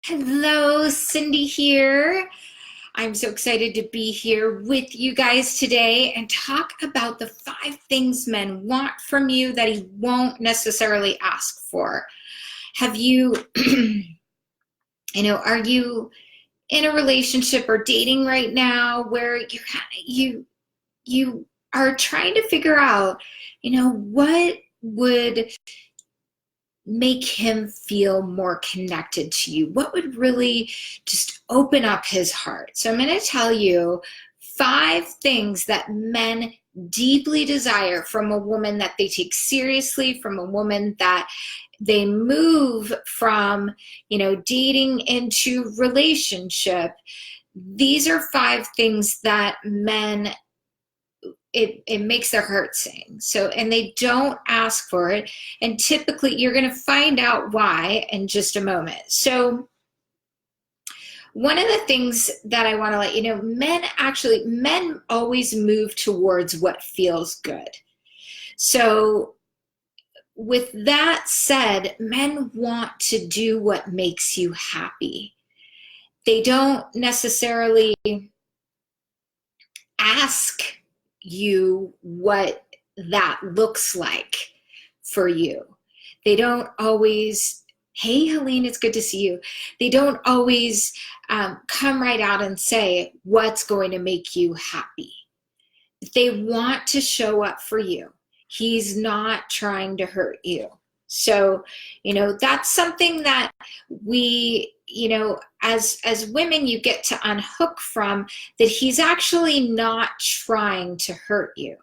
Hello, Cindy here. I'm so excited to be here with you guys today and talk about the 5 things men want from you that he won't necessarily ask for. Have you, are you in a relationship or dating right now where you are trying to figure out, what would make him feel more connected to you? What would really just open up his heart? So I'm going to tell you 5 things that men deeply desire from a woman that they take seriously, from a woman that they move from, dating into relationship. These are 5 things that men it makes their heart sing. So, and they don't ask for it. And typically you're going to find out why in just a moment. So one of the things that I want to let you know, men always move towards what feels good. So with that said, men want to do what makes you happy. They don't necessarily ask you what that looks like for you. They don't always, hey, Helene, it's good to see you. They don't always come right out and say what's going to make you happy. They want to show up for you. He's not trying to hurt you. So, that's something that we, as women, you get to unhook from, that he's actually not trying to hurt you.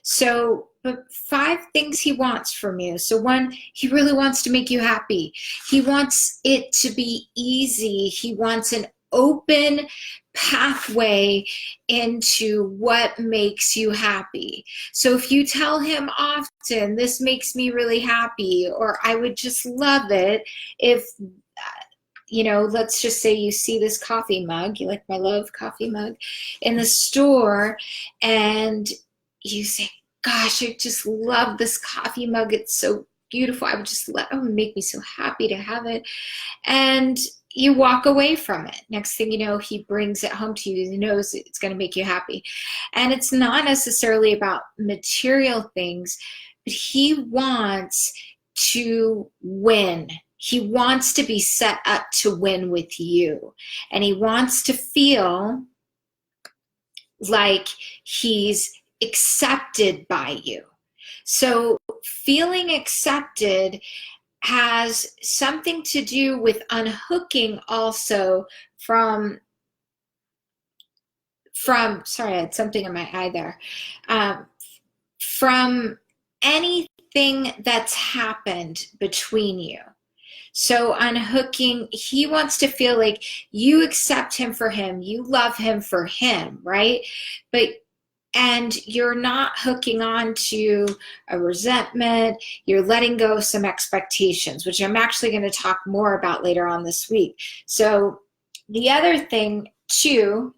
So, but 5 things he wants from you. So one, he really wants to make you happy. He wants it to be easy. He wants an open pathway into what makes you happy. So if you tell him often, this makes me really happy, or I would just love it if, let's just say you see this coffee mug, you like my love coffee mug in the store, and you say, gosh, I just love this coffee mug. It's so beautiful. It would make me so happy to have it. And you walk away from it. Next thing you know, he brings it home to you. He knows it's going to make you happy. And it's not necessarily about material things, but he wants to win. He wants to be set up to win with you. And he wants to feel like he's accepted by you. So feeling accepted has something to do with unhooking also from sorry, I had something in my eye there, from anything that's happened between you. So unhooking, he wants to feel like you accept him for him, you love him for him, right? And you're not hooking on to a resentment. You're letting go of some expectations, which I'm actually going to talk more about later on this week. So the other thing too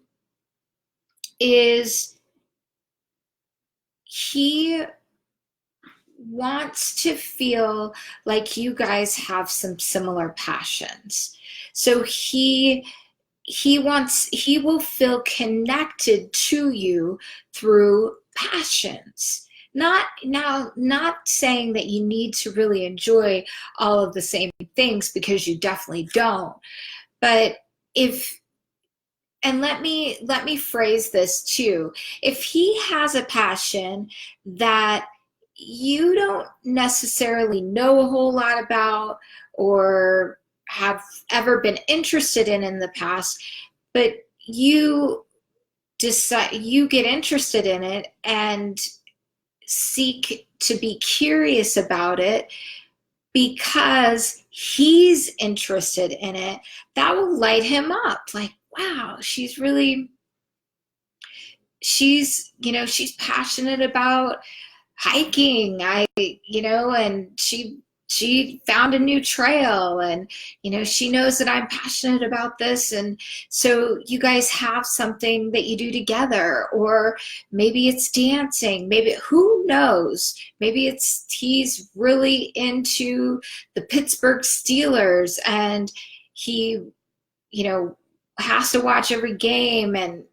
is he wants to feel like you guys have some similar passions. So he will feel connected to you through passions. Not saying that you need to really enjoy all of the same things, because you definitely don't. But and let me phrase this too. If he has a passion that you don't necessarily know a whole lot about, or have ever been interested in the past, but you decide, you get interested in it and seek to be curious about it because he's interested in it, that will light him up. Like, wow, she's passionate about hiking. And she found a new trail, and she knows that I'm passionate about this, and so you guys have something that you do together. Or maybe it's dancing, maybe, who knows, maybe he's really into the Pittsburgh Steelers, and he, you know, has to watch every game, and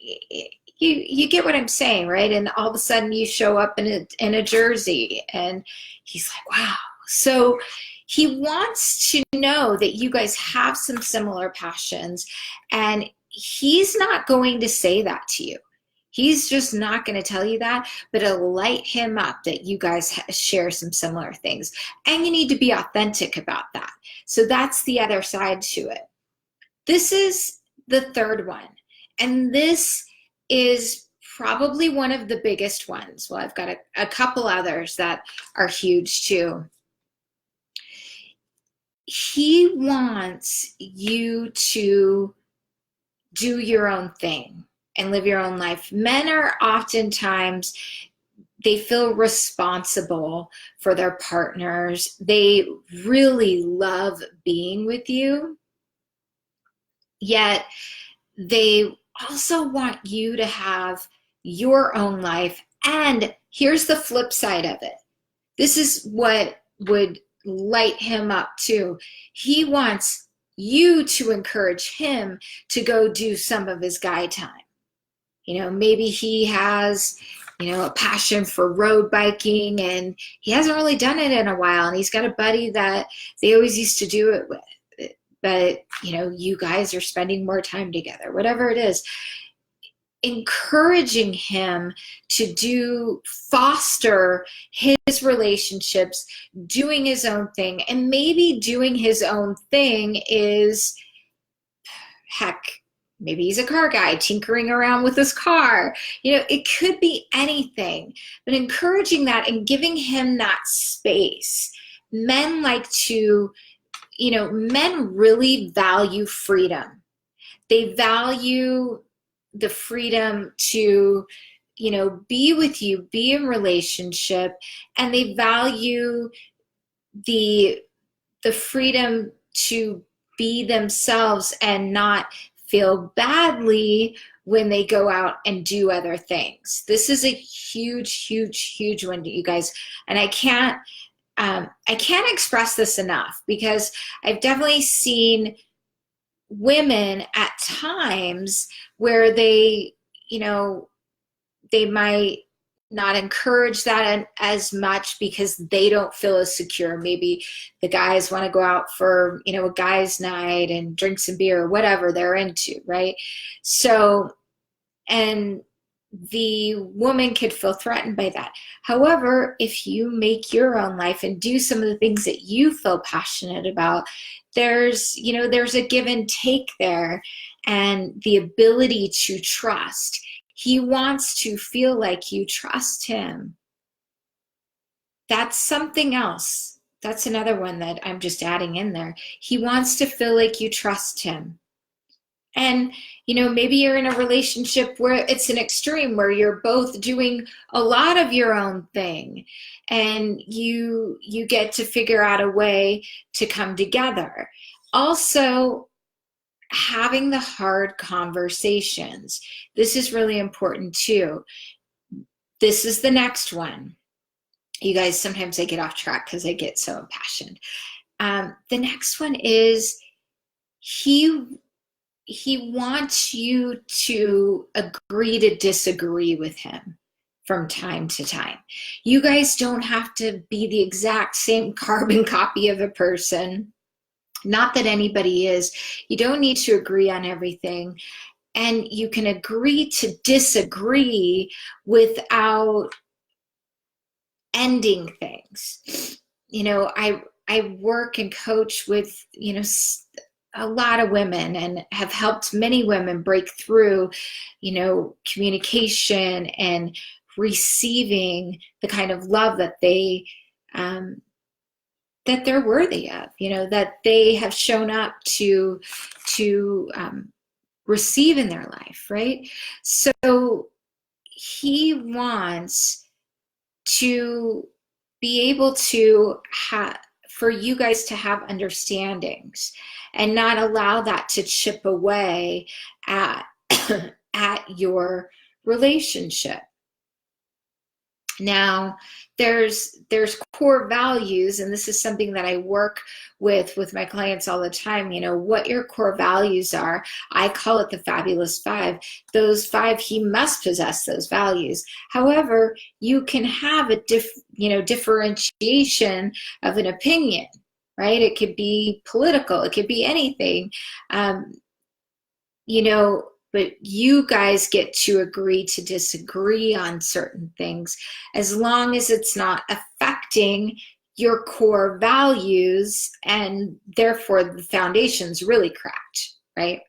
you get what I'm saying, right? And all of a sudden you show up in a jersey, and he's like, wow. So he wants to know that you guys have some similar passions, and he's not going to say that to you. He's just not going to tell you that, but it'll light him up that you guys share some similar things. And you need to be authentic about that. So that's the other side to it. This is the third one. And this is probably one of the biggest ones. Well, I've got a couple others that are huge too. He wants you to do your own thing and live your own life. Men are oftentimes, they feel responsible for their partners. They really love being with you, yet they also want you to have your own life. And here's the flip side of it. This is what would light him up too. He wants you to encourage him to go do some of his guy time. You know, maybe he has, you know, a passion for road biking, and he hasn't really done it in a while, and he's got a buddy that they always used to do it with. But, you know, you guys are spending more time together, whatever it is. Encouraging him to foster his relationships, doing his own thing. And maybe doing his own thing is, heck, maybe he's a car guy tinkering around with his car. You know, it could be anything, but encouraging that and giving him that space. Men like to, you know, men really value freedom. They value the freedom to, you know, be with you, be in relationship, and they value the freedom to be themselves and not feel badly when they go out and do other things. This is a huge, huge, huge one to you guys. And I can't express this enough, because I've definitely seen women at times where they, you know, they might not encourage that as much because they don't feel as secure. Maybe the guys want to go out for, you know, a guys' night and drink some beer or whatever they're into, right? So, and the woman could feel threatened by that. However, if you make your own life and do some of the things that you feel passionate about, there's, you know, there's a give and take there, and the ability to trust. He wants to feel like you trust him. That's something else. That's another one that I'm just adding in there. He wants to feel like you trust him. And, you know, maybe you're in a relationship where it's an extreme, where you're both doing a lot of your own thing, and you get to figure out a way to come together. Also, having the hard conversations. This is really important too. This is the next one. You guys, sometimes I get off track because I get so impassioned. The next one is he wants you to agree to disagree with him from time to time. You guys don't have to be the exact same carbon copy of a person. Not that anybody is. You don't need to agree on everything. And you can agree to disagree without ending things. You know, I work and coach with, you know, a lot of women, and have helped many women break through, you know, communication and receiving the kind of love that they that they're worthy of, you know, that they have shown up to receive in their life, right? So he wants to be able to have, for you guys to have understandings and not allow that to chip away at at your relationship. Now, there's core values, and this is something that I work with my clients all the time. You know, what your core values are. I call it the fabulous five. Those five, he must possess those values. However, you can have a differentiation of an opinion, right? It could be political, it could be anything. You know, but you guys get to agree to disagree on certain things as long as it's not affecting your core values, and therefore the foundation's really cracked, right?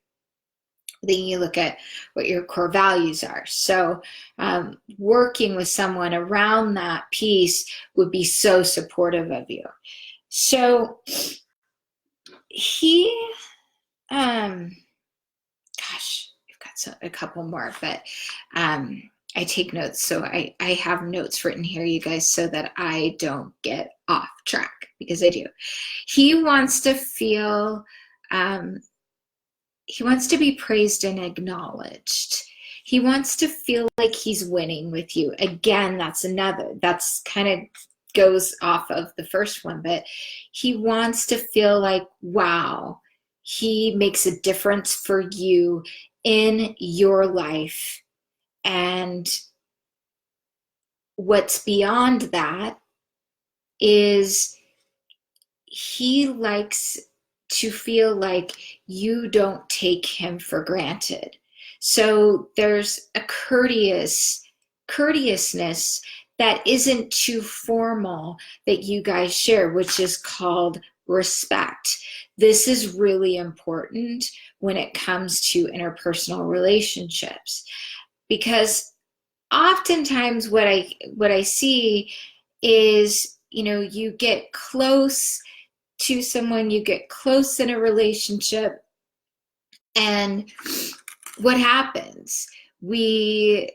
Then you look at what your core values are. So working with someone around that piece would be so supportive of you. So he, gosh, a couple more, but I take notes. So I have notes written here, you guys, so that I don't get off track, because I do. He wants to feel, he wants to be praised and acknowledged. He wants to feel like he's winning with you. Again, that's kind of goes off of the first one, but he wants to feel like, wow, he makes a difference for you in your life. And what's beyond that is he likes to feel like you don't take him for granted. So there's a courteousness that isn't too formal that you guys share, which is called respect. This is really important when it comes to interpersonal relationships, because oftentimes what I see is, you know, you get close to someone, you get close in a relationship, and what happens? We're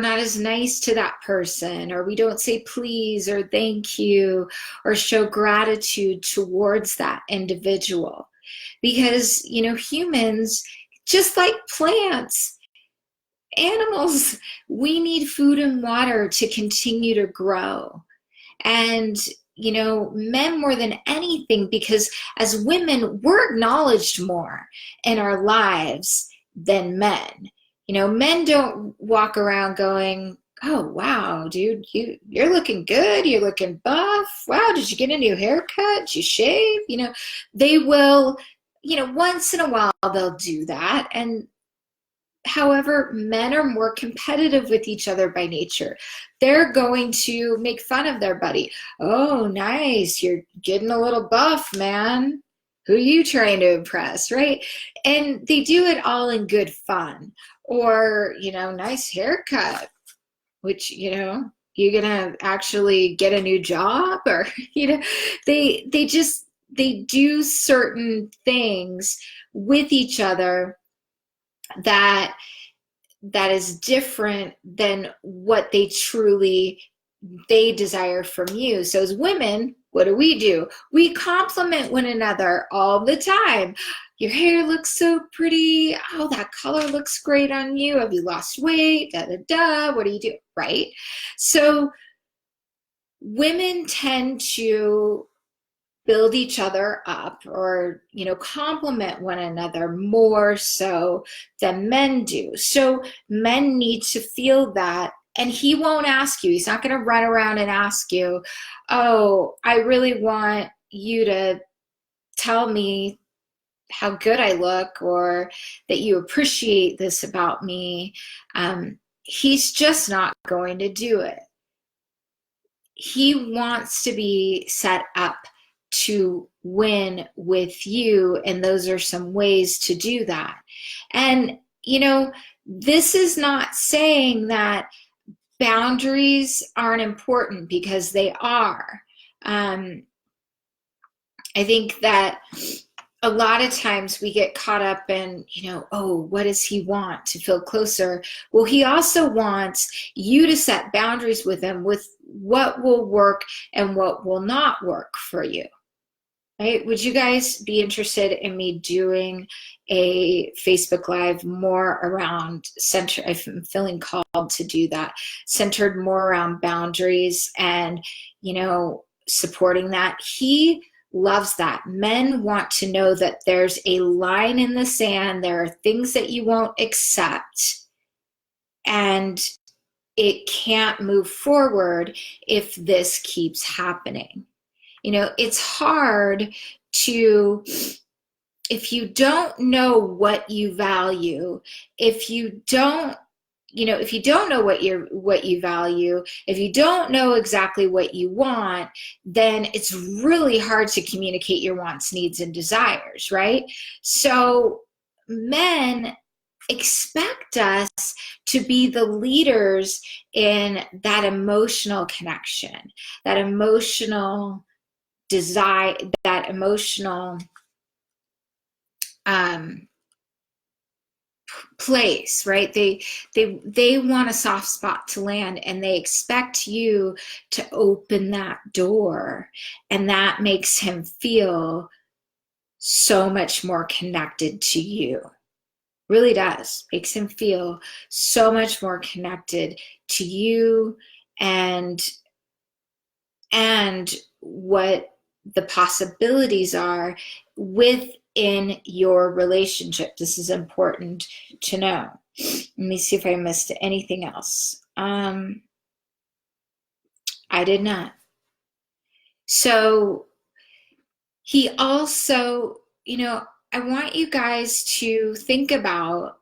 not as nice to that person, or we don't say please or thank you or show gratitude towards that individual. Because, you know, humans, just like plants, animals, we need food and water to continue to grow. And, you know, men more than anything, because as women, we're acknowledged more in our lives than men. You know, men don't walk around going, oh, wow, dude, you're looking good. You're looking buff. Wow, did you get a new haircut? Did you shave? You know, they will, you know, once in a while they'll do that. And however, men are more competitive with each other by nature. They're going to make fun of their buddy. Oh, nice. You're getting a little buff, man. Who are you trying to impress, right? And they do it all in good fun. Or, you know, nice haircut, which, you know, you're going to actually get a new job, or, you know, they do certain things with each other that is different than what they desire from you. So as women, what do? We compliment one another all the time. Your hair looks so pretty. Oh, that color looks great on you. Have you lost weight? Da, da, da. What do you do? Right? So women tend to build each other up, or, you know, compliment one another more so than men do. So men need to feel that, and he won't ask you. He's not going to run around and ask you, oh, I really want you to tell me how good I look, or that you appreciate this about me. He's just not going to do it. He wants to be set up to win with you, and those are some ways to do that. And, you know, this is not saying that boundaries aren't important, because they are. I think that a lot of times we get caught up in, you know, oh, what does he want to feel closer? Well, he also wants you to set boundaries with him, with what will work and what will not work for you. right? Would you guys be interested in me doing a Facebook Live more around center? I'm feeling called to do that, centered more around boundaries and, you know, supporting that. He loves that. Men want to know that there's a line in the sand. There are things that you won't accept, and it can't move forward if this keeps happening. You know, it's hard to, if you don't know what you value, if you don't, you know, if you don't know what you value, if you don't know exactly what you want, then it's really hard to communicate your wants, needs, and desires, right? So men expect us to be the leaders in that emotional connection, that emotional desire, that emotional um, place, right? They want a soft spot to land, and they expect you to open that door, and that makes him feel so much more connected to you. Really does. Makes him feel so much more connected to you, and what the possibilities are within your relationship. This is important to know. Let me see if I missed anything else. I did not. So he also, you know, I want you guys to think about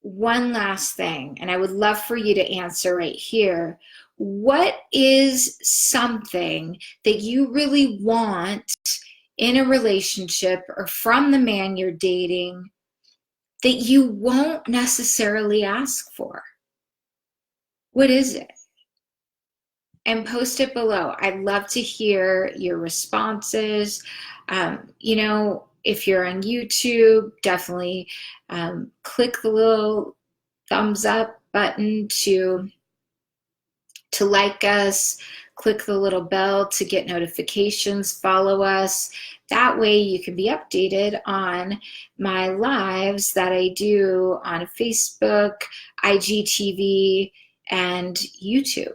one last thing, and I would love for you to answer right here. What is something that you really want in a relationship or from the man you're dating that you won't necessarily ask for? What is it? And post it below. I'd love to hear your responses. You know, if you're on YouTube, definitely click the little thumbs up button to like us, click the little bell to get notifications, follow us. That way you can be updated on my lives that I do on Facebook, IGTV, and YouTube.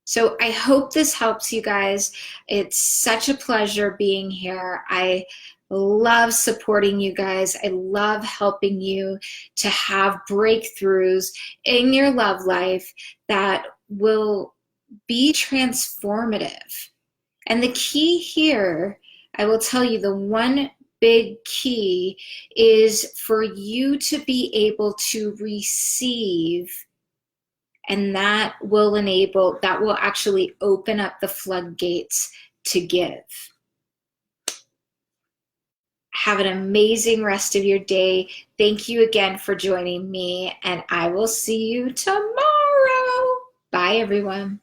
So I hope this helps you guys. It's such a pleasure being here. I love supporting you guys. I love helping you to have breakthroughs in your love life that will be transformative. And the key here, I will tell you, the one big key is for you to be able to receive, and that will actually open up the floodgates to give. Have an amazing rest of your day. Thank you again for joining me, and I will see you tomorrow. Bye, everyone.